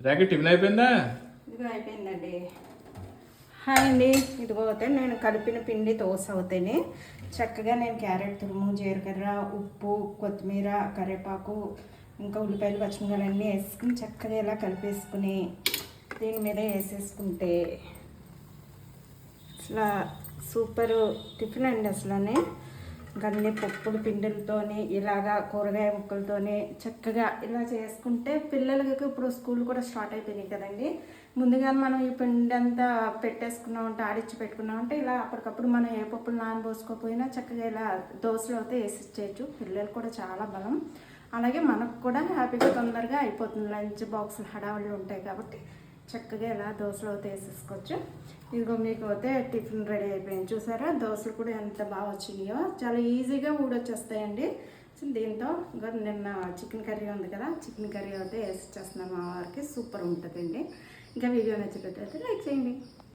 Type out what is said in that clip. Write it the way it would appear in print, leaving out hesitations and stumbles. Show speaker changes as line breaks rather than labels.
Racket tiffin అయిపోయిందా?
ఇదిగో అయిపోయిందండి. హాయ్ అండి. ఇదిగో అయితే నేను కలిపిన పిండి దోశ అవుతాయి. చక్కగా నేను క్యారెట్ తురుము, జీలకర్ర, ఉప్పు, కొత్తిమీర, కరివేపాకు, ఇంకా ఉల్లిపాయలు, పచ్చిమిరపకాయలు అన్నీ వేసుకుని చక్కగా ఇలా కలిపేసుకుని దీని మీద వేసేసుకుంటే అసలు సూపర్ టిఫిన్ అండి. అసలు గన్ని పప్పుల పిండిలతోని ఇలాగా కూరగాయ ముక్కలతోని చక్కగా ఇలా చేసుకుంటే పిల్లలకి ఇప్పుడు స్కూల్ కూడా స్టార్ట్ అయిపోయినాయి కదండి. ముందుగా మనం ఈ పిండి అంతా పెట్టేసుకున్నామంటే ఆడిచ్చి పెట్టుకున్నామంటే ఇలా అప్పటికప్పుడు మనం ఏ పప్పులు నానబోసుకోకపోయినా చక్కగా ఇలా దోశలు అయితే వేసి ఇచ్చేయచ్చు. పిల్లలు కూడా చాలా బలం, అలాగే మనకు కూడా హ్యాపీగా తొందరగా అయిపోతుంది. లంచ్ బాక్సులు హడావుళ్ళు ఉంటాయి కాబట్టి చక్కగా ఇలా దోశలు అయితే వేసేసుకోవచ్చు. ఇదిగో మీకు అయితే టిఫిన్ రెడీ అయిపోయింది. చూసారా దోశలు కూడా ఎంత బాగా వచ్చినాయో, చాలా ఈజీగా ఊడొచ్చేస్తాయండి. దీంతో ఇంకా నిన్న చికెన్ కర్రీ ఉంది కదా, చికెన్ కర్రీ అయితే వేసి ఇచ్చేస్తున్నాను మా వారికి. సూపర్ ఉంటుందండి. ఇంకా వీడియో నచ్చినట్లయితే లైక్ చేయండి.